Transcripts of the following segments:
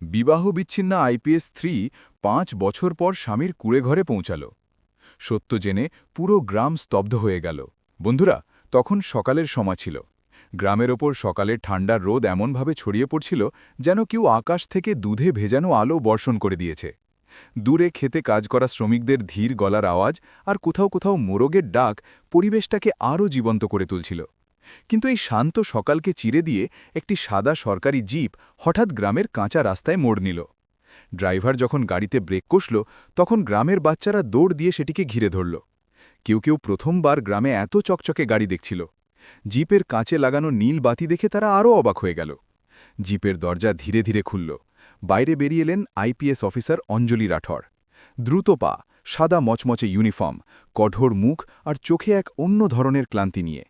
বিবাহবিচ্ছিন্ন IPS স্ত্রী ৫ বছর পর স্বামীর কুঁড়েঘরে পৌঁছাল। সত্য জেনে পুরো গ্রাম স্তব্ধ হয়ে গেল। বন্ধুরা, তখন সকালের সময় ছিল। গ্রামের ওপর সকালের ঠান্ডার রোদ এমনভাবে ছড়িয়ে পড়ছিল যেন কেউ আকাশ থেকে দুধে ভেজানো আলো বর্ষণ করে দিয়েছে। দূরে খেতে কাজ করা শ্রমিকদের ধীর গলার আওয়াজ আর কোথাও কোথাও মোরগের ডাক পরিবেশটাকে আরও জীবন্ত করে তুলছিল। কিন্তু এই শান্ত সকালকে চিরে দিয়ে একটি সাদা সরকারি জিপ হঠাৎ গ্রামের কাঁচা রাস্তায় মোড় নিল। ড্রাইভার যখন গাড়িতে ব্রেক কষল, তখন গ্রামের বাচ্চারা দৌড় দিয়ে সেটিকে ঘিরে ধরল। কেউ কেউ প্রথমবার গ্রামে এত চকচকে গাড়ি দেখছিল। জিপের কাঁচে লাগানো নীল বাতি দেখে তারা আরও অবাক হয়ে গেল। জিপের দরজা ধীরে ধীরে খুলল। বাইরে বেরিয়ে এলেন আইপিএস অফিসার অঞ্জলি রাঠোর। দ্রুত পা, সাদা মচমচে ইউনিফর্ম, কঠোর মুখ আর চোখে এক অন্য ধরনের ক্লান্তি নিয়ে।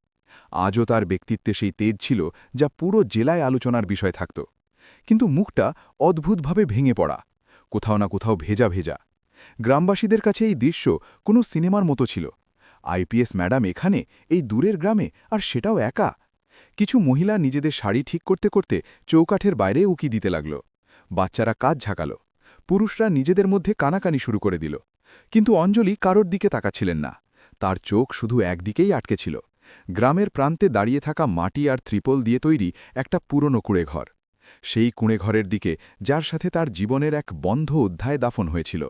আজও তার ব্যক্তিত্বে সেই তেজ ছিল যা পুরো জেলায় আলোচনার বিষয় থাকত। কিন্তু মুখটা অদ্ভুতভাবে ভেঙে পড়া, কোথাও না কোথাও ভেজা ভেজা। গ্রামবাসীদের কাছে এই দৃশ্য কোনো সিনেমার মতো ছিল। আইপিএস ম্যাডাম এখানে, এই দূরের গ্রামে, আর সেটাও একা। কিছু মহিলা নিজেদের শাড়ি ঠিক করতে করতে চৌকাঠের বাইরে উকি দিতে লাগল। বাচ্চারা কাজ ঝাঁকাল। পুরুষরা নিজেদের মধ্যে কানাকানি শুরু করে দিল। কিন্তু অঞ্জলি কারোর দিকে তাকাচ্ছিলেন না। তার চোখ শুধু একদিকেই আটকে ছিল। গ্রামের প্রান্তে দাঁড়িয়ে থাকা মাটি আর ত্রিপল দিয়ে তৈরি একটা পুরনো কুঁড়েঘর। সেই কুঁড়েঘরের দিকে, যার সাথে তার জীবনের এক বন্ধ অধ্যায় দাফন হয়েছিল।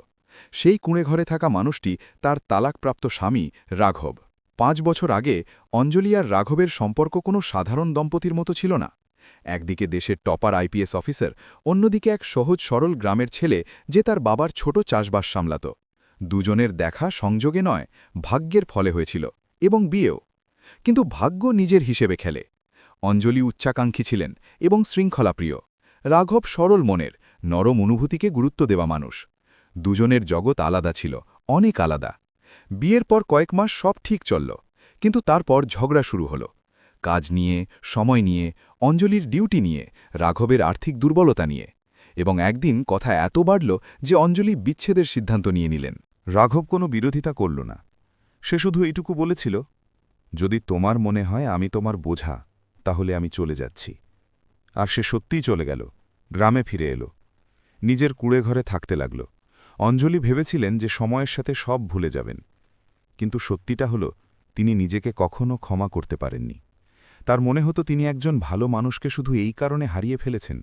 সেই কুঁড়েঘরে থাকা মানুষটি তার তালাকপ্রাপ্ত স্বামী রাঘব। ৫ বছর আগে অঞ্জলি আর রাঘবের সম্পর্ক কোনো সাধারণ দম্পতির মতো ছিল না। একদিকে দেশের টপার আইপিএস অফিসার, অন্যদিকে এক সহজ সরল গ্রামের ছেলে যে তার বাবার ছোট চাষবাস সামলাত। দুজনের দেখা সংযোগে নয়, ভাগ্যের ফলে হয়েছিল, এবং বিয়েও। কিন্তু ভাগ্য নিজের হিসেবে খেলে। অঞ্জলি উচ্চাকাঙ্ক্ষী ছিলেন এবং শৃঙ্খলাপ্রিয়। রাঘব সরল মনের, নরম অনুভূতিকে গুরুত্ব দেওয়া মানুষ। দুজনের জগৎ আলাদা ছিল, অনেক আলাদা। বিয়ের পর কয়েক মাস সব ঠিক চলল, কিন্তু তারপর ঝগড়া শুরু হলো। কাজ নিয়ে, সময় নিয়ে, অঞ্জলির ডিউটি নিয়ে, রাঘবের আর্থিক দুর্বলতা নিয়ে। এবং একদিন কথা এত বাড়ল যে অঞ্জলি বিচ্ছেদের সিদ্ধান্ত নিয়ে নিলেন। রাঘব কোনো বিরোধিতা করল না। সে শুধু এইটুকু বলেছিল, যদি তোমার মনে হয় আমি তোমার বোঝা, তাহলে আমি চলে যাচ্ছি। আর সে সত্যিই চলে গেল, গ্রামে ফিরে এলো, নিজের কুঁড়েঘরে থাকতে লাগল। অঞ্জলি ভেবেছিলেন যে সময়ের সাথে সব ভুলে যাবেন। কিন্তু সত্যিটা হলো, তিনি নিজেকে কখনো ক্ষমা করতে পারেননি। তার মনে হতো তিনি একজন ভালো মানুষকে শুধু এই কারণে হারিয়ে ফেলেছেন,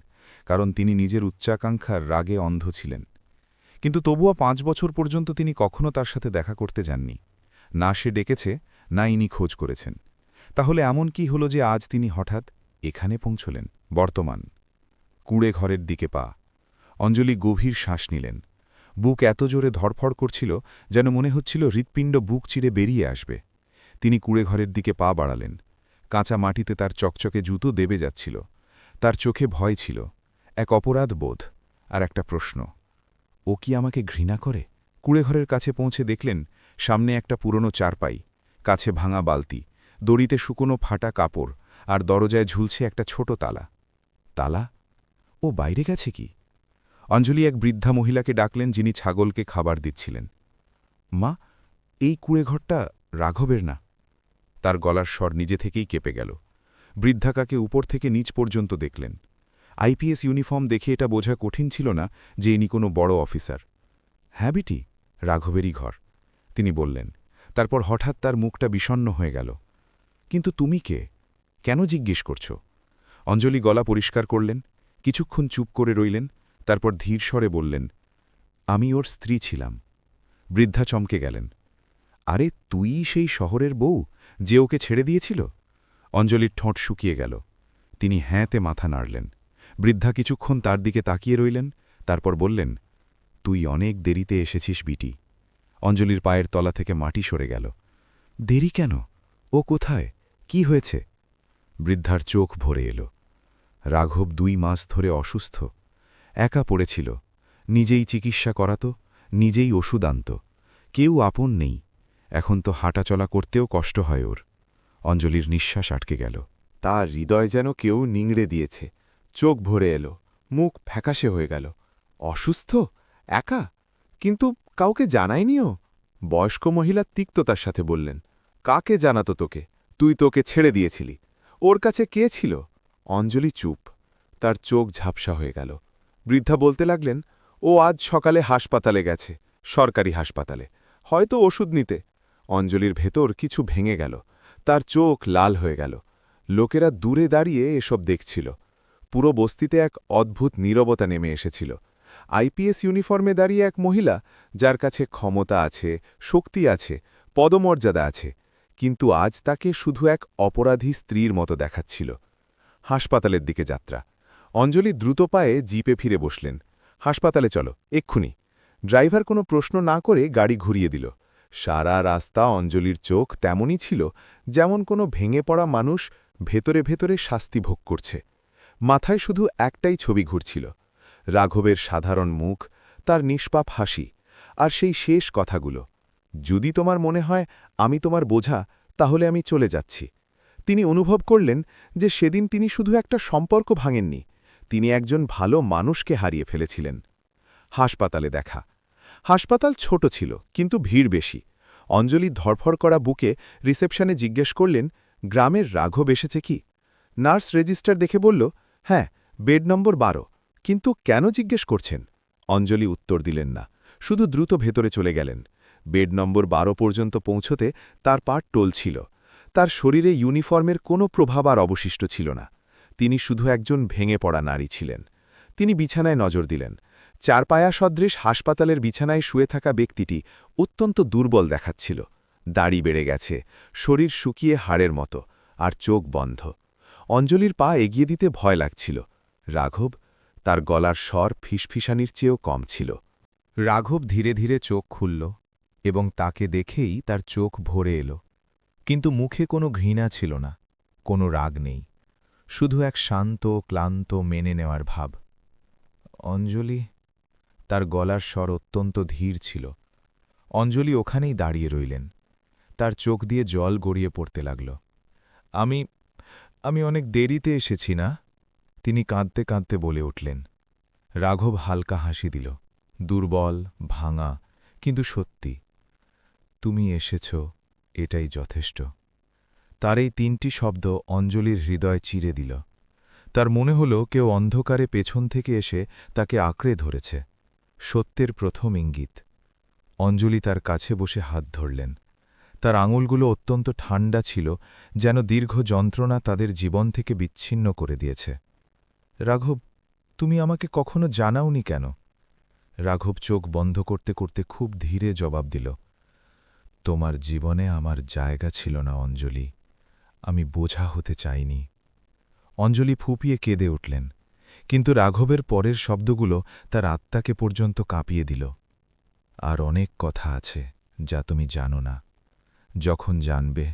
কারণ তিনি নিজের উচ্চাকাঙ্ক্ষার রাগে অন্ধ ছিলেন। কিন্তু তবুও ৫ বছর পর্যন্ত তিনি কখনো তার সাথে দেখা করতে যাননি। না সে ডেকেছে, না ইনি খোঁজ করেছেন। তাহলে এমন কি হলো যে আজ তিনি হঠাৎ এখানে পৌঁছলেন? বর্তমান কুঁড়ে ঘরের দিকে পা। অঞ্জলি গভীর শ্বাস নিলেন। বুক এত জোরে ধড়ফড় করছিল যেন মনে হচ্ছিল হৃৎপিণ্ড বুক চিরে বেরিয়ে আসবে। তিনি কুঁড়ে ঘরের দিকে পা বাড়ালেন। কাঁচা মাটিতে তার চকচকে জুতো দেবে যাচ্ছিল। তার চোখে ভয় ছিল, এক অপরাধ বোধ, আর একটা প্রশ্ন, ও কি আমাকে ঘৃণা করে? কুঁড়েঘরের কাছে পৌঁছে দেখলেন সামনে একটা পুরনো চারপাই, কাছে ভাঙা বালতি, দড়িতে শুকনো ফাটা কাপড়, আর দরজায় ঝুলছে একটা ছোট তালা। তালা? ও বাইরে গেছে কি? অঞ্জলি এক বৃদ্ধা মহিলাকে ডাকলেন, যিনি ছাগলকে খাবার দিচ্ছিলেন। মা, এই কুঁড়েঘরটা রাঘবের না। তার গলার স্বর নিজে থেকেই কেঁপে গেল। বৃদ্ধাকাকে উপর থেকে নিচ পর্যন্ত দেখলেন। আইপিএস ইউনিফর্ম দেখে এটা বোঝা কঠিন ছিল না যে ইনি কোনো বড় অফিসার। হ্যাঁ বিটি, রাঘবেরই ঘর, তিনি বললেন। তারপর হঠাৎ তার মুখটা বিষণ্ণ হয়ে গেল। কিন্তু তুমি কে? কেন জিজ্ঞেস করছো? অঞ্জলি গলা পরিষ্কার করলেন, কিছুক্ষণ চুপ করে রইলেন, তারপর ধীর স্বরে বললেন, আমি ওর স্ত্রী ছিলাম। বৃদ্ধা চমকে গেলেন। আরে তুই সেই শহরের বউ যে ওকে ছেড়ে দিয়েছিল? অঞ্জলির ঠোঁট শুকিয়ে গেল। তিনি হ্যাঁতে মাথা নাড়লেন। বৃদ্ধা কিছুক্ষণ তার দিকে তাকিয়ে রইলেন, তারপর বললেন, তুই অনেক দেরিতে এসেছিস বিটি। অঞ্জলির পায়ের তলা থেকে মাটি সরে গেল। দেরি কেন? ও কোথায়? কি হয়েছে? বৃদ্ধার চোখ ভরে এলো। রাঘব ২ মাস ধরে অসুস্থ, একা পড়েছিল, নিজেই চিকিৎসা করাত, নিজেই ওষুধ আনত। কেউ আপন নেই। এখন তো হাঁটাচলা করতেও কষ্ট হয় ওর। অঞ্জলির নিঃশ্বাস আটকে গেল। তার হৃদয় যেন কেউ নিংড়ে দিয়েছে। চোখ ভরে এলো, মুখ ফ্যাকাশে হয়ে গেল। অসুস্থ? একা? কিন্তু কাউকে জানায়নিও? বয়স্ক মহিলা তিক্ততার সাথে বললেন, কাকে জানাতো তোকে? তুই তোকে ছেড়ে দিয়েছিলি। ওর কাছে কে ছিল? অঞ্জলি চুপ। তার চোখ ঝাপসা হয়ে গেল। বৃদ্ধা বলতে লাগলেন, ও আজ সকালে হাসপাতালে গেছে, সরকারি হাসপাতালে, হয়তো ওষুধ নিতে। অঞ্জলির ভেতর কিছু ভেঙে গেল, তার চোখ লাল হয়ে গেল। লোকেরা দূরে দাঁড়িয়ে এসব দেখছিল। পুরো বস্তিতে এক অদ্ভুত নীরবতা নেমে এসেছিল। আইপিএস ইউনিফর্মে দাঁড়িয়ে এক মহিলা, যার কাছে ক্ষমতা আছে, শক্তি আছে, পদমর্যাদা আছে, কিন্তু আজ তাকে শুধু এক অপরাধী স্ত্রীর মতো দেখাচ্ছিল। হাসপাতালের দিকে যাত্রা। অঞ্জলি দ্রুত পায়ে জিপে ফিরে বসলেন। হাসপাতালে চলো, এক্ষুনি। ড্রাইভার কোনো প্রশ্ন না করে গাড়ি ঘুরিয়ে দিল। সারা রাস্তা অঞ্জলির চোখ তেমনই ছিল, যেমন কোনো ভেঙে পড়া মানুষ ভেতরে ভেতরে শাস্তি ভোগ করছে। মাথায় শুধু একটাই ছবি ঘুরছিল, রাঘবের সাধারণ মুখ, তার নিষ্পাপ হাসি, আর সেই শেষ কথাগুলো, যদি তোমার মনে হয় আমি তোমার বোঝা, তাহলে আমি চলে যাচ্ছি। তিনি অনুভব করলেন যে সেদিন তিনি শুধু একটা সম্পর্ক ভাঙেননি, তিনি একজন ভালো মানুষকে হারিয়ে ফেলেছিলেন। হাসপাতালে দেখা। হাসপাতাল ছোট ছিল, কিন্তু ভিড় বেশি। অঞ্জলি ধরফর করা বুকে রিসেপশনে জিজ্ঞেস করলেন, গ্রামের রাঘব এসেছে কি? নার্স রেজিস্টার দেখে বলল, হ্যাঁ, বেড নম্বর 12। কিন্তু কেন জিজ্ঞেস করছেন? অঞ্জলি উত্তর দিলেন না, শুধু দ্রুত ভেতরে চলে গেলেন। বেড নম্বর 12 পর্যন্ত পৌঁছতে তার পা টলছিল। তার শরীরে ইউনিফর্মের কোনো প্রভাব আর অবশিষ্ট ছিল না। তিনি শুধু একজন ভেঙে পড়া নারী ছিলেন। তিনি বিছানায় নজর দিলেন। চারপায়া সদৃশ হাসপাতালের বিছানায় শুয়ে থাকা ব্যক্তিটি অত্যন্ত দুর্বল দেখাচ্ছিল। দাড়ি বেড়ে গেছে, শরীর শুকিয়ে হাড়ের মতো, আর চোখ বন্ধ। অঞ্জলির পা এগিয়ে দিতে ভয় লাগছিল। রাঘব? তার গলার স্বর ফিসফিসানির চেয়েও কম ছিল। রাঘব ধীরে ধীরে চোখ খুলল, এবং তাকে দেখেই তার চোখ ভরে এলো। কিন্তু মুখে কোনো ঘৃণা ছিল না, কোনো রাগ নেই, শুধু এক শান্ত ক্লান্ত মেনে নেওয়ার ভাব। অঞ্জলি? তার গলার স্বর অত্যন্ত ধীর ছিল। অঞ্জলি ওখানেই দাঁড়িয়ে রইলেন। তার চোখ দিয়ে জল গড়িয়ে পড়তে লাগল। আমি অনেক দেরিতে এসেছি না? তিনি কাঁদতে কাঁদতে বলে উঠলেন। রাঘব হালকা হাসি দিল, দুর্বল, ভাঙা, কিন্তু সত্যি। তুমি এসেছ, এটাই যথেষ্ট। তার এই 3টি শব্দ অঞ্জলির হৃদয় চিরে দিল। তার মনে হল কেউ অন্ধকারে পেছন থেকে এসে তাকে আঁকড়ে ধরেছে। সত্যের প্রথম ইঙ্গিত। অঞ্জলি তার কাছে বসে হাত ধরলেন। তার আঙুলগুলো অত্যন্ত ঠান্ডা ছিল, যেন দীর্ঘ যন্ত্রণা তাদের জীবন থেকে বিচ্ছিন্ন করে দিয়েছে। রাঘব, তুমি আমাকে কখনো জানাওনি কেন? রাঘব চোখ বন্ধ করতে করতে খুব ধীরে জবাব দিল, তোমার জীবনে আমার জায়গা ছিল না অঞ্জলি, আমি বোঝা হতে চাইনি। অঞ্জলি ফুঁপিয়ে কেঁদে উঠলেন, কিন্তু রাঘবের পরের শব্দগুলো তার আত্মাকে পর্যন্ত কাঁপিয়ে দিল। আর অনেক কথা আছে যা তুমি জানো না। যখন জানবে,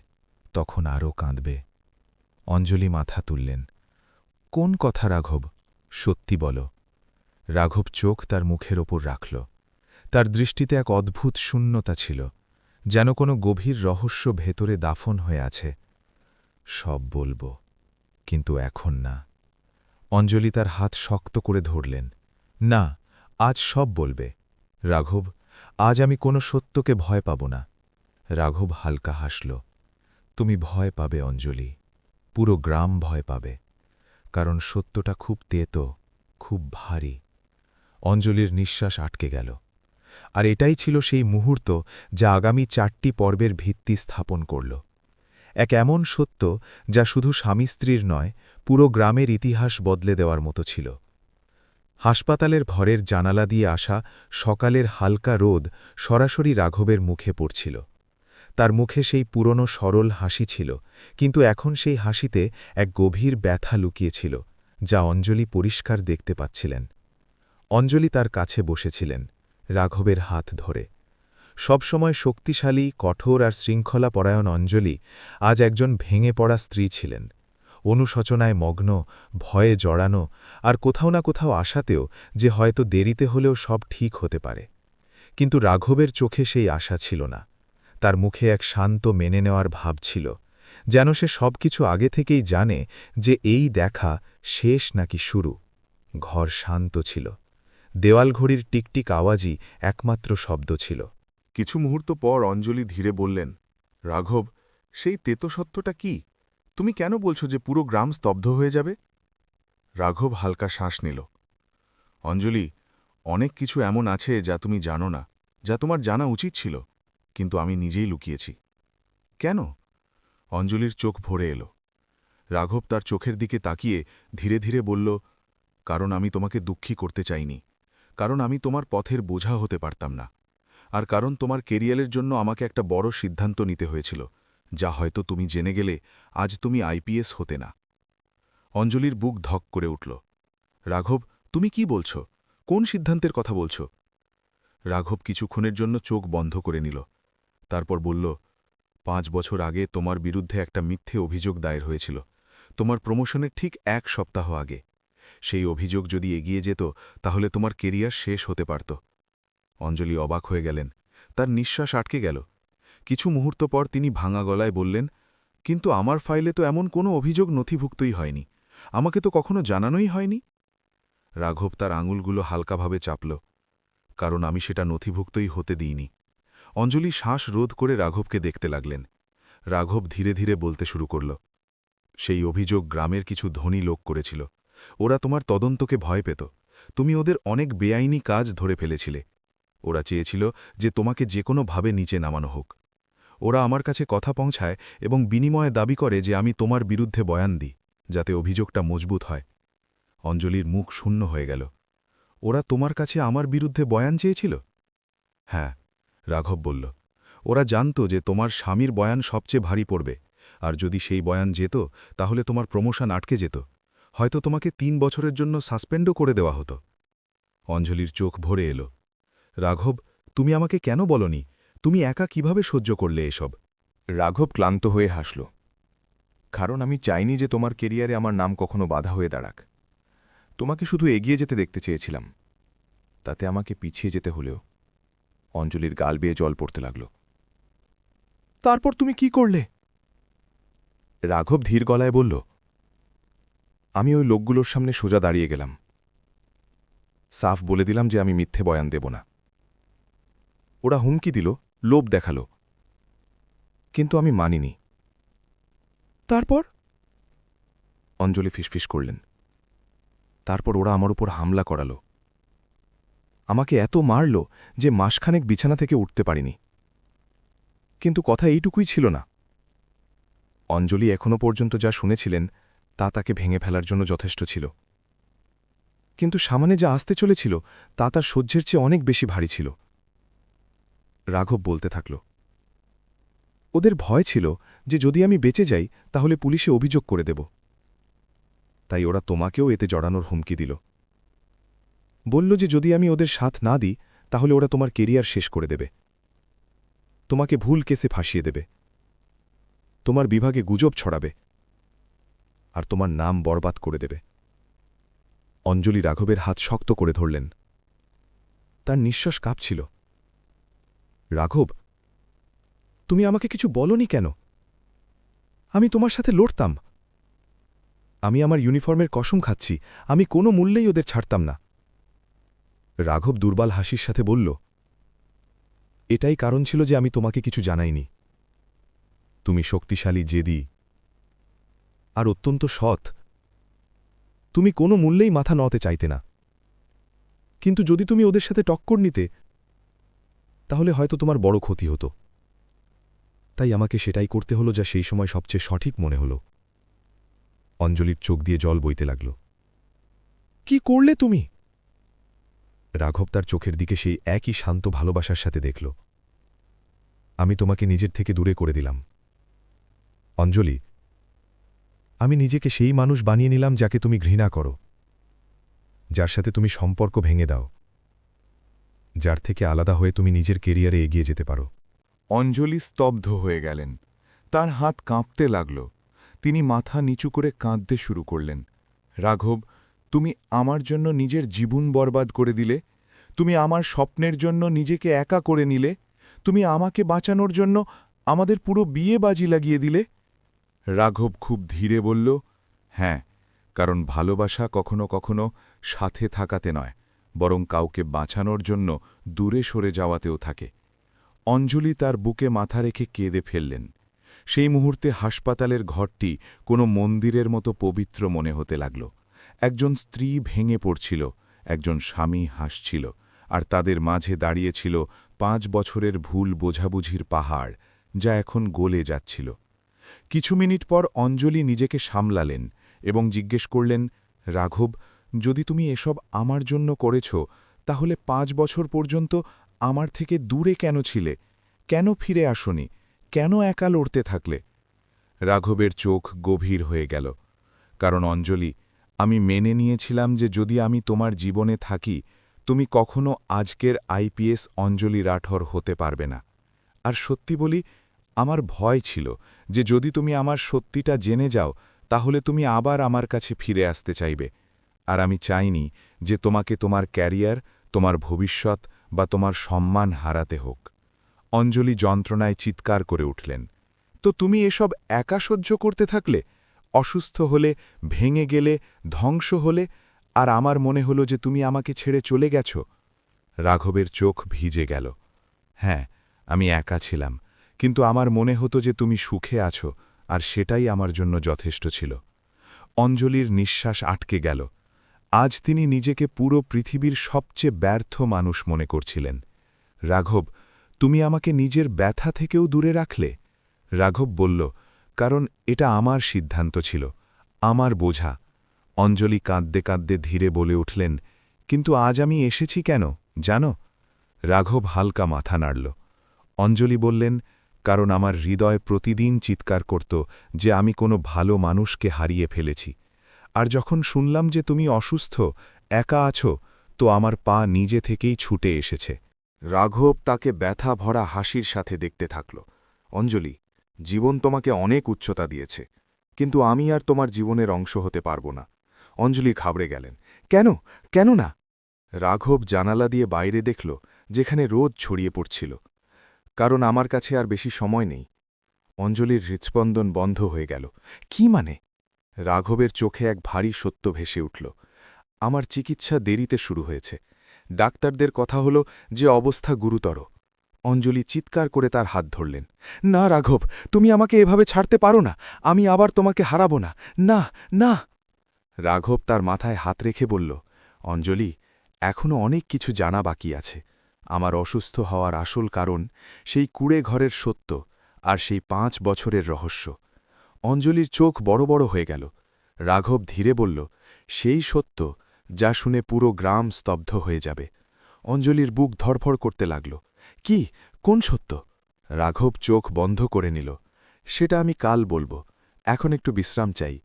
তখন আরও কাঁদবে। অঞ্জলি মাথা তুললেন। কোন কথা রাঘব? সত্যি বলো। রাঘব চোখ তার মুখের ওপর রাখল। তার দৃষ্টিতে এক অদ্ভুত শূন্যতা ছিল, যেন কোনো গভীর রহস্য ভেতরে দাফন হয়ে আছে। সব বলবো, কিন্তু এখন না। অঞ্জলি তার হাত শক্ত করে ধরলেন। না, আজ সব বলবে। রাঘব, আজ আমি কোনো সত্যকে ভয় পাব না। রাঘব হালকা হাসল। তুমি ভয় পাবে অঞ্জলি, পুরো গ্রাম ভয় পাবে, কারণ সত্যটা খুব তেতো, খুব ভারী। অঞ্জলির নিঃশ্বাস আটকে গেল। আর এটাই ছিল সেই মুহূর্ত যা আগামী 4টি পর্বের ভিত্তি স্থাপন করল। এক এমন সত্য যা শুধু স্বামী স্ত্রীর নয়, পুরো গ্রামের ইতিহাস বদলে দেওয়ার মতো ছিল। হাসপাতালের ঘরের জানালা দিয়ে আসা সকালের হালকা রোদ সরাসরি রাঘবের মুখে পড়ছিল। তার মুখে সেই পুরনো সরল হাসি ছিল, কিন্তু এখন সেই হাসিতে এক গভীর ব্যথা লুকিয়েছিল, যা অঞ্জলি পরিষ্কার দেখতে পাচ্ছিলেন। অঞ্জলি তার কাছে বসেছিলেন, রাঘবের হাত ধরে। সবসময় শক্তিশালী, কঠোর আর শৃঙ্খলাপরায়ণ অঞ্জলি আজ একজন ভেঙে পড়া স্ত্রী ছিলেন, অনুশোচনায় মগ্ন, ভয়ে জড়ানো, আর কোথাও না কোথাও আশাতেও যে হয়তো দেরিতে হলেও সব ঠিক হতে পারে। কিন্তু রাঘবের চোখে সেই আশা ছিল না। তার মুখে এক শান্ত মেনে নেওয়ার ভাব ছিল, যেন সে সবকিছু আগে থেকেই জানে যে এই দেখা শেষ নাকি শুরু। ঘর শান্ত ছিল। দেওয়াল ঘড়ির টিকটিক আওয়াজই একমাত্র শব্দ ছিল। কিছু মুহূর্ত পর অঞ্জলি ধীরে বললেন, রাঘব, সেই তেতো সত্যটা কি? তুমি কেন বলছো যে পুরো গ্রাম স্তব্ধ হয়ে যাবে? রাঘব হালকা শ্বাস নিল। অঞ্জলি, অনেক কিছু এমন আছে যা তুমি জানো না, যা তোমার জানা উচিত ছিল, কিন্তু আমি নিজেই লুকিয়েছি। কেন? অঞ্জলির চোখ ভরে এলো। রাঘব তার চোখের দিকে তাকিয়ে ধীরে ধীরে বলল, কারণ আমি তোমাকে দুঃখী করতে চাইনি, কারণ আমি তোমার পথের বোঝা হতে পারতাম না, আর কারণ তোমার কেরিয়ারের জন্য আমাকে একটা বড় সিদ্ধান্ত নিতে হয়েছিল, যা হয়তো তুমি জেনে গেলে আজ তুমি আইপিএস হতে না। অঞ্জলির বুক ধক করে উঠল। রাঘব, তুমি কি বলছ? কোন সিদ্ধান্তের কথা বলছ? রাঘব কিছুক্ষণের জন্য চোখ বন্ধ করে নিল। তারপর বলল, 5 বছর আগে তোমার বিরুদ্ধে একটা মিথ্যে অভিযোগ দায়ের হয়েছিল, তোমার প্রমোশনের ঠিক 1 সপ্তাহ আগে। সেই অভিযোগ যদি এগিয়ে যেত তাহলে তোমার কেরিয়ার শেষ হতে পারত। অঞ্জলি অবাক হয়ে গেলেন। তার নিঃশ্বাস আটকে গেল। কিছু মুহূর্ত পর তিনি ভাঙা গলায় বললেন, কিন্তু আমার ফাইলে তো এমন কোনো অভিযোগ নথিভুক্তই হয়নি, আমাকে তো কখনো জানানোই হয়নি। রাঘব তার আঙুলগুলো হালকাভাবে চাপল, কারণ আমি সেটা নথিভুক্তই হতে দিইনি। অঞ্জলি শ্বাস রোধ করে রাঘবকে দেখতে লাগলেন। রাঘব ধীরে ধীরে বলতে শুরু করল, সেই অভিযোগ গ্রামের কিছু ধনী লোক করেছিল। ওরা তোমার তদন্তকে ভয় পেত। তুমি ওদের অনেক বেআইনি কাজ ধরে ফেলেছিলে। ওরা চেয়েছিল যে তোমাকে যে কোনোভাবে নিচে নামানো হোক। ওরা আমার কাছে কথা পৌঁছায় এবং বিনিময়ে দাবি করে যে আমি তোমার বিরুদ্ধে বয়ান দিই, যাতে অভিযোগটা মজবুত হয়। অঞ্জলির মুখ শূন্য হয়ে গেল। ওরা তোমার কাছে আমার বিরুদ্ধে বয়ান চেয়েছিল? হ্যাঁ, রাঘব বলল। ওরা জানত যে তোমার স্বামীর বয়ান সবচেয়ে ভারী পড়বে, আর যদি সেই বয়ান যেত তাহলে তোমার প্রমোশন আটকে যেত, হয়তো তোমাকে 3 বছরের জন্য সাসপেন্ডও করে দেওয়া হতো। অঞ্জলির চোখ ভরে এলো। রাঘব, তুমি আমাকে কেন বলনি? তুমি একা কিভাবে সহ্য করলে এসব? রাঘব ক্লান্ত হয়ে হাসল। কারণ আমি চাইনি যে তোমার কেরিয়ারে আমার নাম কখনো বাধা হয়ে দাঁড়াক। তোমাকে শুধু এগিয়ে যেতে দেখতে চেয়েছিলাম, তাতে আমাকে পিছিয়ে যেতে হলেও। অঞ্জলির গাল বেয়ে জল পড়তে লাগল। তারপর তুমি কি করলে? রাঘব ধীর গলায় বলল, আমি ওই লোকগুলোর সামনে সোজা দাঁড়িয়ে গেলাম। সাফ বলে দিলাম যে আমি মিথ্যে বয়ান দেব না। ওরা হুমকি দিল, লোভ দেখাল, কিন্তু আমি মানিনি। তারপর? অঞ্জলি ফিসফিস করলেন। তারপর ওরা আমার উপর হামলা করাল। আমাকে এত মারল যে মাসখানেক বিছানা থেকে উঠতে পারিনি। কিন্তু কথা এইটুকুই ছিল না। অঞ্জলি এখনো পর্যন্ত যা শুনেছিলেন তা তাকে ভেঙে ফেলার জন্য যথেষ্ট ছিল। কিন্তু সামনে যা আসতে চলেছিল তা তার সহ্যের চেয়ে অনেক বেশি ভারী ছিল। রাঘব বলতে থাকল, ওদের ভয় ছিল যে যদি আমি বেঁচে যাই তাহলে পুলিশে অভিযোগ করে দেব। তাই ওরা তোমাকেও এতে জড়ানোর হুমকি দিল। বলল যে যদি আমি ওদের সাথ না দিই তাহলে ওরা তোমার কেরিয়ার শেষ করে দেবে, তোমাকে ভুল কেসে ফাঁসিয়ে দেবে, তোমার বিভাগে গুজব ছড়াবে, আর তোমার নাম বরবাদ করে দেবে। অঞ্জলি রাঘবের হাত শক্ত করে ধরলেন। তার নিঃশ্বাস কাঁপছিল। রাঘব, তুমি আমাকে কিছু বলনি কেন? আমি তোমার সাথে লড়তাম। আমি আমার ইউনিফর্মের কসম খাচ্ছি, আমি কোনো মূল্যেই ওদের ছাড়তাম না। রাঘব দুর্বল হাসির সাথে বলল, এটাই কারণ ছিল যে আমি তোমাকে কিছু জানাইনি। তুমি শক্তিশালী, জেদি আর অত্যন্ত সৎ। তুমি কোনো মূল্যেই মাথা নতে চাইতে না। কিন্তু যদি তুমি ওদের সাথে টক্কর নিতে তাহলে হয়তো তোমার বড় ক্ষতি হতো। তাই আমাকে সেটাই করতে হলো যা সেই সময় সবচেয়ে সঠিক মনে হলো। অঞ্জলির চোখ দিয়ে জল বইতে লাগল। কি করলে তুমি? রাঘব তার চোখের দিকে সেই একই শান্ত ভালোবাসার সাথে দেখল। আমি তোমাকে নিজের থেকে দূরে করে দিলাম। অঞ্জলি, আমি নিজেকে সেই মানুষ বানিয়ে নিলাম যাকে তুমি ঘৃণা করো, যার সাথে তুমি সম্পর্ক ভেঙে দাও, যার থেকে আলাদা হয়ে তুমি নিজের কেরিয়ারে এগিয়ে যেতে পারো। অঞ্জলি স্তব্ধ হয়ে গেলেন। তার হাত কাঁপতে লাগল। তিনি মাথা নিচু করে কাঁদতে শুরু করলেন। রাঘব, তুমি আমার জন্য নিজের জীবন বরবাদ করে দিলে। তুমি আমার স্বপ্নের জন্য নিজেকে একা করে নিলে। তুমি আমাকে বাঁচানোর জন্য আমাদের পুরো বিয়ে বাজি লাগিয়ে দিলে। রাঘব খুব ধীরে বলল, হ্যাঁ, কারণ ভালোবাসা কখনো কখনো সাথে থাকাতে নয়, বরং কাউকে বাঁচানোর জন্য দূরে সরে যাওয়াতেও থাকে। অঞ্জলি তার বুকে মাথা রেখে কেঁদে ফেললেন। সেই মুহূর্তে হাসপাতালের ঘরটি কোনো মন্দিরের মতো পবিত্র মনে হতে লাগল। একজন স্ত্রী ভেঙে পড়ছিল, একজন স্বামী হাসছিল, আর তাদের মাঝে দাঁড়িয়েছিল 5 বছরের ভুল বোঝাবুঝির পাহাড়, যা এখন গলে যাচ্ছিল। কিছু মিনিট পর অঞ্জলি নিজেকে সামলালেন এবং জিজ্ঞেস করলেন, রাঘব, যদি তুমি এসব আমার জন্য করেছ, তাহলে 5 বছর পর্যন্ত আমার থেকে দূরে কেন ছিলে? কেন ফিরে আসনি? কেন একা লড়তে থাকলে? রাঘবের চোখ গভীর হয়ে গেল। কারণ অঞ্জলি, আমি মেনে নিয়েছিলাম যে যদি আমি তোমার জীবনে থাকি, তুমি কখনো আজকের আইপিএস অঞ্জলি রাঠোর হতে পারবে না। আর সত্যি বলি, আমার ভয় ছিল যে যদি তুমি আমার সত্যিটা জেনে যাও, তাহলে তুমি আবার আমার কাছে ফিরে আসতে চাইবে। আর আমি চাইনি যে তোমাকে তোমার ক্যারিয়ার, তোমার ভবিষ্যৎ বা তোমার সম্মান হারাতে হোক। অঞ্জলি যন্ত্রণায় চিৎকার করে উঠলেন, তো তুমি এসব একা সহ্য করতে থাকলে? অসুস্থ হলে, ভেঙে গেলে, ধ্বংস হলে, আর আমার মনে হলো যে তুমি আমাকে ছেড়ে চলে গেছ। রাঘবের চোখ ভিজে গেল। হ্যাঁ, আমি একা ছিলাম, কিন্তু আমার মনে হতো যে তুমি সুখে আছো, আর সেটাই আমার জন্য যথেষ্ট ছিল। অঞ্জলির নিঃশ্বাস আটকে গেল। আজ তিনি নিজেকে পুরো পৃথিবীর সবচেয়ে ব্যর্থ মানুষ মনে করছিলেন। রাঘব, তুমি আমাকে নিজের ব্যথা থেকেও দূরে রাখলে? রাঘব বলল, কারণ এটা আমার সিদ্ধান্ত ছিল, আমার বোঝা। অঞ্জলি কাঁদতে কাঁদতে ধীরে বলে উঠলেন, কিন্তু আজ আমি এসেছি কেন জানো? রাঘব হালকা মাথা নাড়ল। অঞ্জলি বললেন, কারণ আমার হৃদয় প্রতিদিন চিৎকার করত যে আমি কোনো ভালো মানুষকে হারিয়ে ফেলেছি। আর যখন শুনলাম যে তুমি অসুস্থ, একা আছো, তো আমার পা নিজে থেকেই ছুটে এসেছে। রাঘব তাকে ব্যথা ভরা হাসির সাথে দেখতে থাকল। অঞ্জলি, জীবন তোমাকে অনেক উচ্চতা দিয়েছে, কিন্তু আমি আর তোমার জীবনের অংশ হতে পারব না। অঞ্জলি ঘাবড়ে গেলেন। কেন? কেন না? রাঘব জানালা দিয়ে বাইরে দেখল, যেখানে রোদ ছড়িয়ে পড়ছিল। কারণ আমার কাছে আর বেশি সময় নেই। অঞ্জলির হৃৎস্পন্দন বন্ধ হয়ে গেল। কি মানে? রাঘবের চোখে এক ভারী সত্য ভেসে উঠল। আমার চিকিৎসা দেরিতে শুরু হয়েছে। ডাক্তারদের কথা হলো যে অবস্থা গুরুতর। অঞ্জলি চিৎকার করে তার হাত ধরলেন। না রাঘব, তুমি আমাকে এভাবে ছাড়তে পারো না। আমি আবার তোমাকে হারাবো না। না, না। রাঘব তার মাথায় হাত রেখে বলল, অঞ্জলি, এখনও অনেক কিছু জানা বাকি আছে। আমার অসুস্থ হওয়ার আসল কারণ, সেই কুড়ে ঘরের সত্য, আর সেই 5 বছরের রহস্য। অঞ্জলির চোখ বড় বড় হয়ে গেল। রাঘব ধীরে বলল, সেই সত্য যা শুনে পুরো গ্রাম স্তব্ধ হয়ে যাবে। অঞ্জলির বুক ধড়ফড় করতে লাগল। কি? কোন সত্য? রাঘব চোখ বন্ধ করে নিল। সেটা আমি কাল বলবো, এখন একটু বিশ্রাম চাই।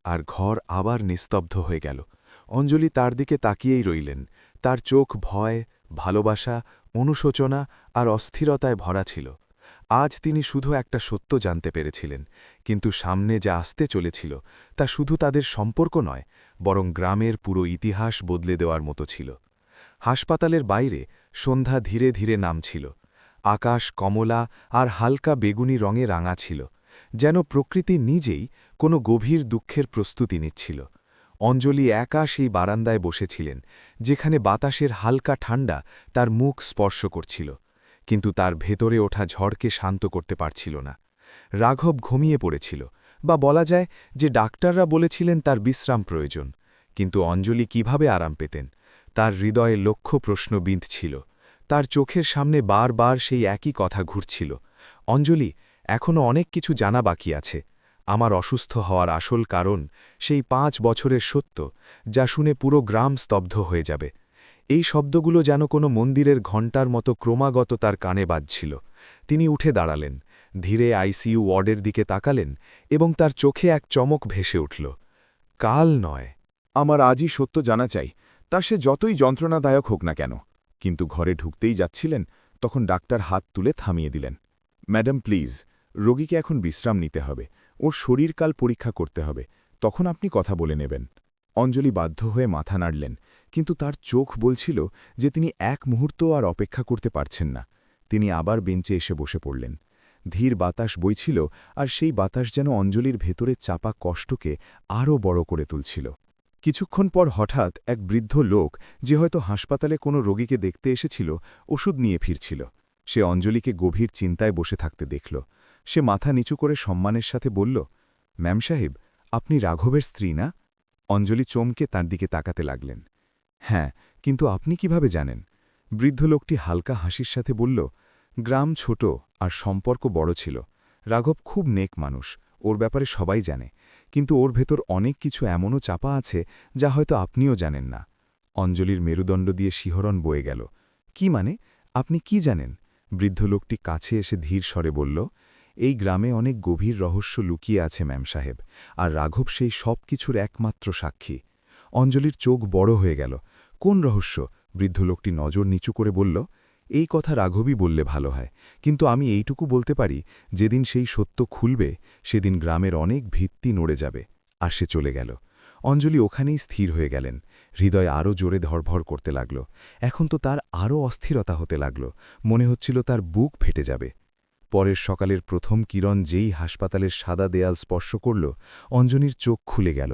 আর ঘর আবার নিস্তব্ধ হয়ে গেল। অঞ্জলি তার দিকে তাকিয়েই রইলেন। তার চোখ ভয়, ভালোবাসা, অনুশোচনা আর অস্থিরতায় ভরা ছিল। আজ তিনি শুধু একটা সত্য জানতে পেরেছিলেন, কিন্তু সামনে যা আসতে চলেছিল তা শুধু তাদের সম্পর্ক নয়, বরং গ্রামের পুরো ইতিহাস বদলে দেওয়ার মতো ছিল। হাসপাতালের বাইরে সন্ধ্যা ধীরে ধীরে নামছিল। আকাশ কমলা আর হালকা বেগুনি রঙে রাঙা ছিল, যেন প্রকৃতি নিজেই কোনো গভীর দুঃখের প্রস্তুতি নিচ্ছিল। অঞ্জলি একা সেই বারান্দায় বসেছিলেন, যেখানে বাতাসের হালকা ঠান্ডা তার মুখ স্পর্শ করছিল, কিন্তু তার ভেতরে ওঠা ঝড়কে শান্ত করতে পারছিল না। রাঘব ঘুমিয়ে পড়েছিল, বা বলা যায় যে ডাক্তাররা বলেছিলেন তার বিশ্রাম প্রয়োজন। কিন্তু অঞ্জলি কিভাবে আরাম পেতেন? তার হৃদয়ে লক্ষ প্রশ্ন বিঁধছিল। তার চোখের সামনে বারবার সেই একই কথা ঘুরছিল। অঞ্জলি, এখনও অনেক কিছু জানা বাকি আছে। আমার অসুস্থ হওয়ার আসল কারণ, সেই 5 বছরের সত্য, যা শুনে পুরো গ্রাম স্তব্ধ হয়ে যাবে। এই শব্দগুলো যেন কোনো মন্দিরের ঘণ্টার মতো ক্রমাগত তার কানে বাজছিল। তিনি উঠে দাঁড়ালেন, ধীরে আইসিইউ ওয়ার্ডের দিকে তাকালেন, এবং তার চোখে এক চমক ভেসে উঠল। কাল নয়, আমার আজই সত্য জানা চাই, তা সে যতই যন্ত্রণাদায়ক হোক না কেন। কিন্তু ঘরে ঢুকতেই যাচ্ছিলেন, তখন ডাক্তার হাত তুলে থামিয়ে দিলেন। ম্যাডাম প্লিজ, রোগীকে এখন বিশ্রাম নিতে হবে, ওর শরীরকাল পরীক্ষা করতে হবে, তখন আপনি কথা বলে নেবেন। অঞ্জলি বাধ্য হয়ে মাথা নাড়লেন, কিন্তু তার চোখ বলছিল যে তিনি এক মুহূর্ত আর অপেক্ষা করতে পারছেন না। তিনি আবার বেঞ্চে এসে বসে পড়লেন। ধীর বাতাস বইছিল, আর সেই বাতাস যেন অঞ্জলির ভেতরে চাপা কষ্টকে আরও বড় করে তুলছিল। কিছুক্ষণ পর হঠাৎ এক বৃদ্ধ লোক, যে হয়তো হাসপাতালে কোনো রোগীকে দেখতে এসেছিল, ওষুধ নিয়ে ফিরছিল। সে অঞ্জলিকে গভীর চিন্তায় বসে থাকতে দেখল। সে মাথা নিচু করে সম্মানের সাথে বলল, ম্যাম সাহেব, আপনি রাঘবের স্ত্রী না? অঞ্জলি চমকে তার দিকে তাকাতে লাগলেন। হ্যাঁ, কিন্তু আপনি কিভাবে জানেন? বৃদ্ধ লোকটি হালকা হাসির সাথে বলল, গ্রাম ছোট আর সম্পর্ক বড় ছিল। রাঘব খুব নেক মানুষ, ওর ব্যাপারে সবাই জানে, কিন্তু ওর ভেতর অনেক কিছু এমনও চাপা আছে যা হয়তো আপনিও জানেন না। অঞ্জলির মেরুদণ্ড দিয়ে শিহরণ বয়ে গেল। কি মানে? আপনি কি জানেন? বৃদ্ধ লোকটি কাছে এসে ধীর স্বরে বলল, এই গ্রামে অনেক গভীর রহস্য লুকিয়ে আছে ম্যাম সাহেব, আর রাঘব সেই সব কিছুর একমাত্র সাক্ষী। অঞ্জলির চোখ বড় হয়ে গেল। কোন রহস্য? বৃদ্ধ লোকটি নজর নিচু করে বলল, এই কথা রাঘবই বললে ভালো হয়, কিন্তু আমি এইটুকু বলতে পারি, যেদিন সেই সত্য খুলবে সেদিন গ্রামের অনেক ভিত্তি নড়ে যাবে। আর সে চলে গেল। অঞ্জলি ওখানেই স্থির হয়ে গেলেন। হৃদয় আরও জোরে ধরভর করতে লাগল। এখন তো তার আরও অস্থিরতা হতে লাগল। মনে হচ্ছিল তার বুক ফেটে যাবে। পরের সকালের প্রথম কিরণ যেই হাসপাতালের সাদা দেয়াল স্পর্শ করল, অঞ্জনির চোখ খুলে গেল।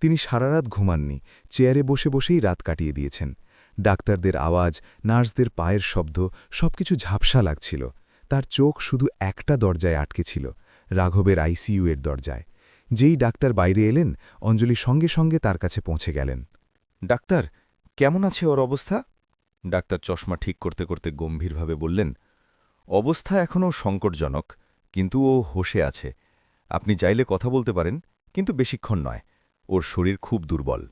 তিনি সারারাত ঘুমাননি, চেয়ারে বসে বসেই রাত কাটিয়ে দিয়েছেন। ডাক্তারদের আওয়াজ, নার্সদের পায়ের শব্দ, সবকিছু ঝাপসা লাগছিল। তার চোখ শুধু একটা দরজায় আটকে ছিল, রাঘবের আইসিইউ এর দরজায়। যেই ডাক্তার বাইরে এলেন, অঞ্জলি সঙ্গে সঙ্গে তার কাছে পৌঁছে গেলেন। ডাক্তার, কেমন আছে ওর অবস্থা? ডাক্তার চশমা ঠিক করতে করতে গম্ভীরভাবে বললেন, অবস্থা এখনও সংকটজনক, কিন্তু ও হোশে আছে। আপনি চাইলে কথা বলতে পারেন, কিন্তু বেশিক্ষণ নয়। ওর শরীর খুব দুর্বল।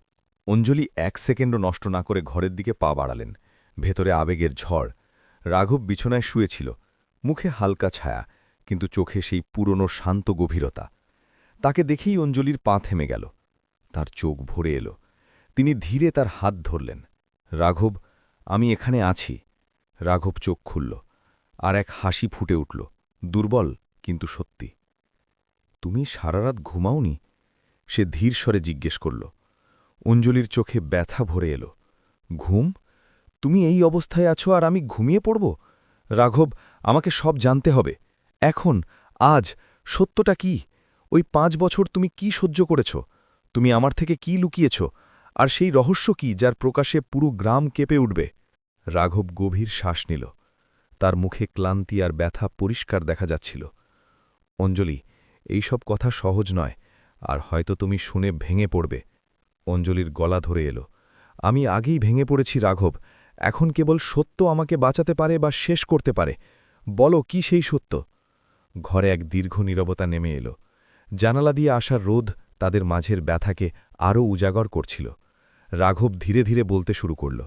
অঞ্জলি 1 সেকেন্ডও নষ্ট না করে ঘরের দিকে পা বাড়ালেন। ভেতরে আবেগের ঝড়। রাঘব বিছানায় শুয়েছিল, মুখে হালকা ছায়া, কিন্তু চোখে সেই পুরনো শান্ত গভীরতা। তাকে দেখেই অঞ্জলির পা থেমে গেল। তার চোখ ভরে এলো। তিনি ধীরে তার হাত ধরলেন। রাঘব, আমি এখানে আছি। রাঘব চোখ খুলল, আর এক হাসি ফুটে উঠল, দুর্বল কিন্তু সত্যি। তুমি সারারাত ঘুমাওনি? সে ধীর স্বরে জিজ্ঞেস করল। অঞ্জলির চোখে ব্যথা ভরে এলো। ঘুম? তুমি এই অবস্থায় আছো আর আমি ঘুমিয়ে পড়ব? রাঘব, আমাকে সব জানতে হবে। এখন, আজ, সত্যটা কি? ওই 5 বছর তুমি কি সহ্য করেছ? তুমি আমার থেকে কি লুকিয়েছ? আর সেই রহস্য কি যার প্রকাশে পুরো গ্রাম কেঁপে উঠবে? রাঘব গভীর শ্বাস নিল। তার মুখে ক্লান্তি আর ব্যথা পরিষ্কার দেখা যাচ্ছিল। অঞ্জলি, এইসব কথা সহজ নয়, আর হয়তো তুমি শুনে ভেঙে পড়বে। অঞ্জলির গলা ধরে এলো। আমি আগেই ভেঙে পড়েছি রাঘব, এখন কেবল সত্য আমাকে বাঁচাতে পারে বা শেষ করতে পারে। বলো, কি সেই সত্য? ঘরে এক দীর্ঘ নীরবতা নেমে এলো। জানালা দিয়ে আসার রোদ তাদের মাঝের ব্যথাকে আরও উজাগর করছিল। রাঘব ধীরে ধীরে বলতে শুরু করল।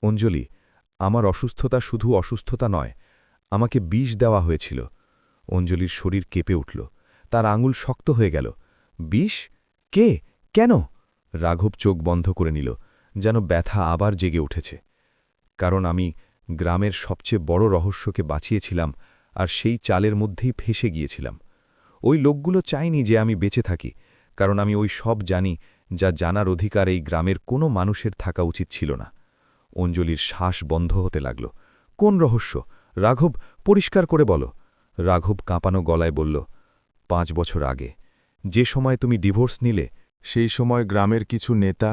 অঞ্জলি, আমার অসুস্থতা শুধু অসুস্থতা নয়, আমাকে বিষ দেওয়া হয়েছিল। অঞ্জলির শরীর কেঁপে উঠল, তার আঙুল শক্ত হয়ে গেল। বিষ? কে? কেন? রাঘব চোখ বন্ধ করে নিল, যেন ব্যথা আবার জেগে উঠেছে। কারণ আমি গ্রামের সবচেয়ে বড় রহস্যকে বাঁচিয়েছিলাম, আর সেই চালের মধ্যেই ফেসে গিয়েছিলাম। ওই লোকগুলো চায়নি যে আমি বেঁচে থাকি, কারণ আমি ওই সব জানি যা জানার অধিকার এই গ্রামের কোনো মানুষের থাকা উচিত ছিল না। অঞ্জলির শ্বাস বন্ধ হতে লাগল। কোন রহস্য? রাঘব, পরিষ্কার করে বলো। রাঘব কাঁপানো গলায় বলল, 5 বছর আগে, যে সময় তুমি ডিভোর্স নিলে। সেই সময় গ্রামের কিছু নেতা,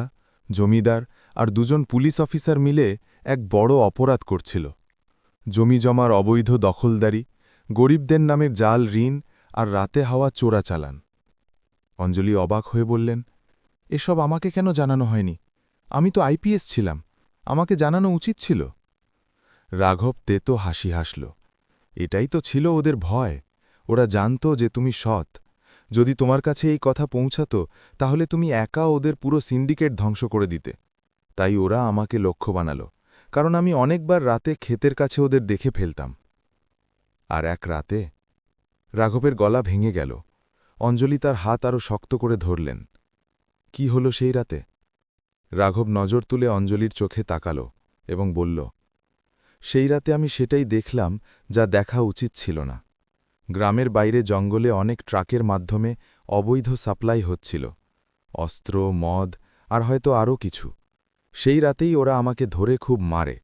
জমিদার আর 2জন পুলিশ অফিসার মিলে এক বড় অপরাধ করছিল। জমিজমার অবৈধ দখলদারি, গরিবদের নামে জাল ঋণ আর রাতে হওয়া চোরাচালান। অঞ্জলি অবাক হয়ে বললেন, এসব আমাকে কেন জানানো হয়নি? আমি তো আইপিএস ছিলাম, আমাকে জানানো উচিত ছিল। রাঘব তেতো হাসি হাসল। এটাই তো ছিল ওদের ভয়। ওরা জানত যে তুমি সৎ। যদি তোমার কাছে এই কথা পৌঁছাত, তাহলে তুমি একা ওদের পুরো সিন্ডিকেট ধ্বংস করে দিতে। তাই ওরা আমাকে লক্ষ্য বানালো, কারণ আমি অনেকবার রাতে ক্ষেতের কাছে ওদের দেখে ফেলতাম। আর এক রাতে রাঘবের গলা ভেঙে গেল। অঞ্জলি তার হাত আরও শক্ত করে ধরলেন। কি হলো সেই রাতে? রাঘব নজর তুলে অঞ্জলির চোখে তাকাল এবং বলল, সেই রাতে আমি সেটাই দেখলাম যা দেখা উচিত ছিল না। গ্রামের বাইরে জঙ্গলে অনেক ট্রাকের মাধ্যমে অবৈধ সাপ্লাই হচ্ছিল, অস্ত্র, মদ আর হয়তো আরও কিছু। সেই রাতেই ওরা আমাকে ধরে খুব মারে,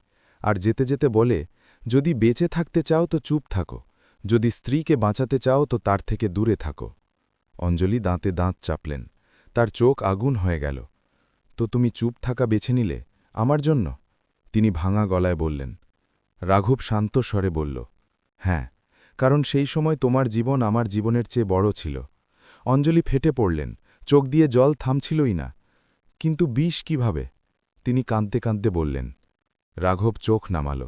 আর যেতে যেতে বলে, যদি বেঁচে থাকতে চাও তো চুপ থাকো, যদি স্ত্রীকে বাঁচাতে চাও তো তার থেকে দূরে থাকো। অঞ্জলি দাঁতে দাঁত চাপলেন, তার চোখ আগুন হয়ে গেল। তো তুমি চুপ থাকা বেছে নিলে আমার জন্য? তিনি ভাঙা গলায় বললেন। রাঘব শান্ত স্বরে বলল, হ্যাঁ, কারণ সেই সময় তোমার জীবন আমার জীবনের চেয়ে বড় ছিল। অঞ্জলি ফেটে পড়লেন, চোখ দিয়ে জল থামছিলই না। কিন্তু বিষ কিভাবে? তিনি কাঁদতে কাঁদতে বললেন। রাঘব চোখ নামাল।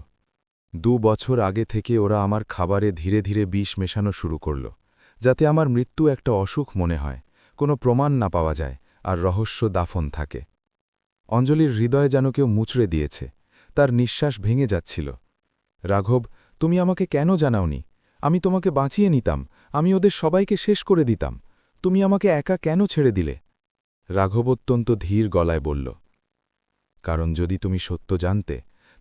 2 বছর আগে থেকে ওরা আমার খাবারে ধীরে ধীরে বিষ মেশানো শুরু করল, যাতে আমার মৃত্যু একটা অসুখ মনে হয়, কোনো প্রমাণ না পাওয়া যায়, আর রহস্য দাফন থাকে। অঞ্জলির হৃদয় যেন কেউ মুচড়ে দিয়েছে, তার নিঃশ্বাস ভেঙে যাচ্ছিল। রাঘব, তুমি আমাকে কেন জানাওনি? আমি তোমাকে বাঁচিয়ে নিতাম, আমি ওদের সবাইকে শেষ করে দিতাম। তুমি আমাকে একা কেন ছেড়ে দিলে? রাঘব অত্যন্ত ধীর গলায় বলল, কারণ যদি তুমি সত্য জানতে,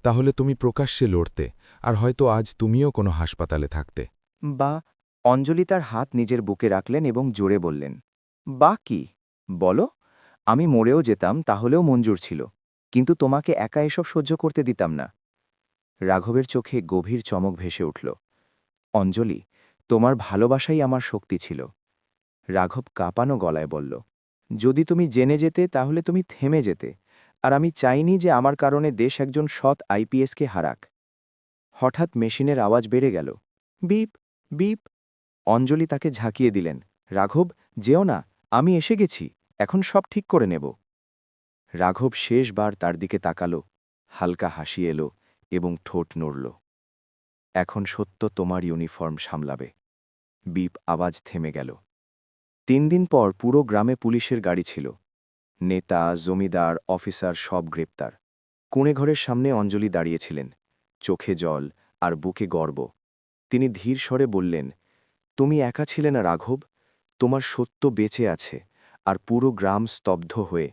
তাহলে তুমি প্রকাশ্যে লড়তে, আর হয়তো আজ তুমিও কোনো হাসপাতালে থাকতে। বা অঞ্জলি তার হাত নিজের বুকে রাখলেন এবং জোরে বললেন, বা কি? বলো। আমি মরেও যেতাম, তাহলেও মঞ্জুর ছিল, কিন্তু তোমাকে একা এসব সহ্য করতে দিতাম না। রাঘবের চোখে গভীর চমক ভেসে উঠল। অঞ্জলি, তোমার ভালোবাসাই আমার শক্তি ছিল। রাঘব কাঁপানো গলায় বলল, যদি তুমি জেনে যেতে তাহলে তুমি থেমে যেতে, আর আমি চাইনি যে আমার কারণে দেশ একজন সৎ আইপিএসকে হারাক। হঠাৎ মেশিনের আওয়াজ বেড়ে গেল। Beep beep. অঞ্জলি তাকে ঝাঁকিয়ে দিলেন। রাঘব, যেও না, আমি এসে গেছি, এখন সব ঠিক করে নেব। রাঘব শেষবার তার দিকে তাকাল, হালকা হাসি এলো এবং ঠোঁট নড়ল। এখন সত্য তোমার ইউনিফর্ম সামলাবে। বিপ আওয়াজ থেমে গেল। 3 দিন পর পুরো গ্রামে পুলিশের গাড়ি ছিল। নেতা, জমিদার, অফিসার সব গ্রেপ্তার। কুঁড়েঘরের সামনে অঞ্জলি দাঁড়িয়েছিলেন, চোখে জল আর বুকে গর্ব। তিনি ধীর স্বরে বললেন, তুমি একা ছিলে না রাঘব, তোমার সত্য বেঁচে আছে, আর পুরো গ্রাম স্তব্ধ হয়ে